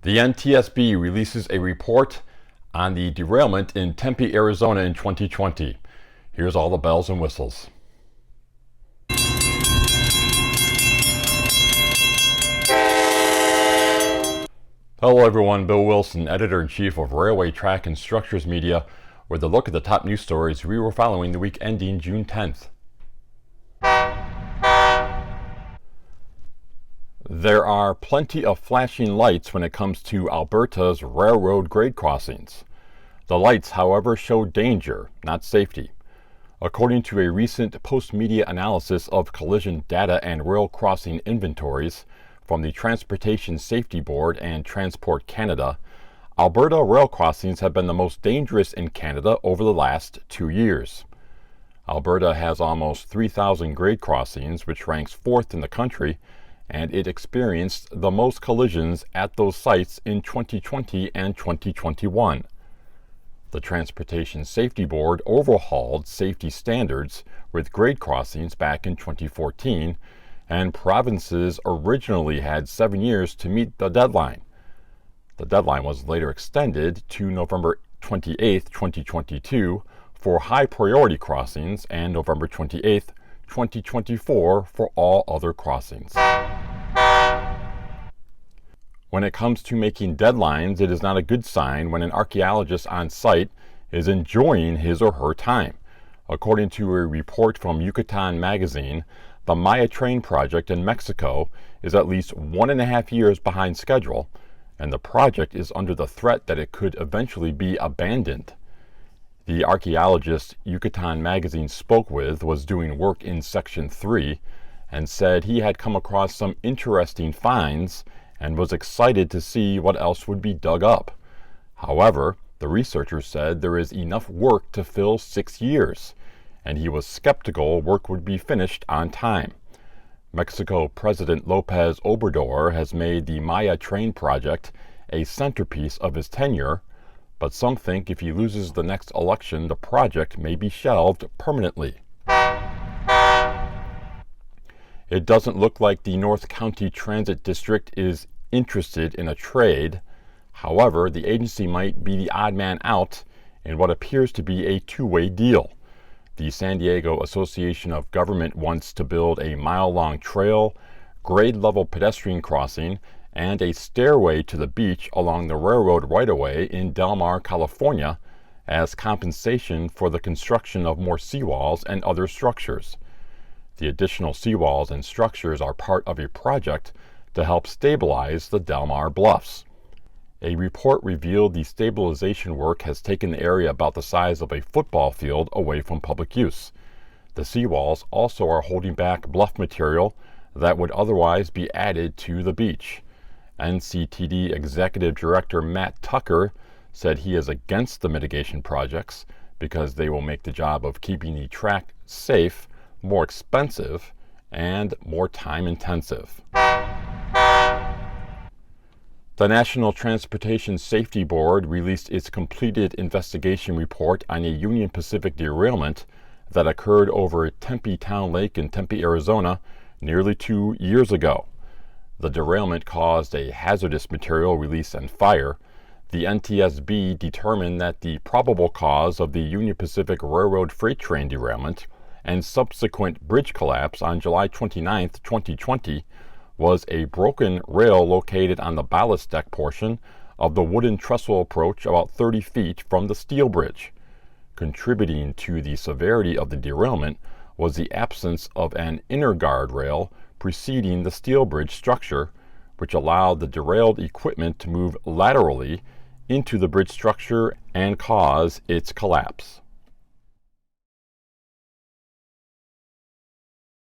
The NTSB releases a report on the derailment in Tempe, Arizona in 2020. Here's all the bells and whistles. Hello everyone, Bill Wilson, Editor-in-Chief of Railway Track and Structures Media, with a look at the top news stories we were following the week ending June 10th. There are plenty of flashing lights when it comes to Alberta's railroad grade crossings. The lights, however, show danger, not safety. According to a recent post-media analysis of collision data and rail crossing inventories from the Transportation Safety Board and Transport Canada, Alberta rail crossings have been the most dangerous in Canada over the last 2 years. Alberta has almost 3,000 grade crossings, which ranks 4th in the country, and it experienced the most collisions at those sites in 2020 and 2021. The Transportation Safety Board overhauled safety standards with grade crossings back in 2014, and provinces originally had 7 years to meet the deadline. The deadline was later extended to November 28, 2022 for high priority crossings and November 28, 2024 for all other crossings. When it comes to making deadlines, it is not a good sign when an archaeologist on site is enjoying his or her time. According to a report from Yucatan Magazine, the Maya Train project in Mexico is at least 1.5 years behind schedule, and the project is under the threat that it could eventually be abandoned. The archaeologist Yucatan Magazine spoke with was doing work in Section 3 and said he had come across some interesting finds and was excited to see what else would be dug up. However, the researcher said there is enough work to fill 6 years, and he was skeptical work would be finished on time. Mexico President Lopez Obrador has made the Maya Train project a centerpiece of his tenure, but some think if he loses the next election, the project may be shelved permanently. It doesn't look like the North County Transit District is interested in a trade. However, the agency might be the odd man out in what appears to be a two-way deal. The San Diego Association of Government wants to build a mile-long trail, grade-level pedestrian crossing, and a stairway to the beach along the railroad right-of-way in Del Mar, California, as compensation for the construction of more seawalls and other structures. The additional seawalls and structures are part of a project to help stabilize the Del Mar bluffs. A report revealed the stabilization work has taken the area about the size of a football field away from public use. The seawalls also are holding back bluff material that would otherwise be added to the beach. NCTD Executive Director Matt Tucker said he is against the mitigation projects because they will make the job of keeping the track safe more expensive and more time-intensive. The National Transportation Safety Board released its completed investigation report on a Union Pacific derailment that occurred over Tempe Town Lake in Tempe, Arizona, nearly 2 years ago. The derailment caused a hazardous material release and fire. The NTSB determined that the probable cause of the Union Pacific Railroad freight train derailment and subsequent bridge collapse on July 29, 2020, was a broken rail located on the ballast deck portion of the wooden trestle approach about 30 feet from the steel bridge. Contributing to the severity of the derailment was the absence of an inner guard rail preceding the steel bridge structure, which allowed the derailed equipment to move laterally into the bridge structure and cause its collapse.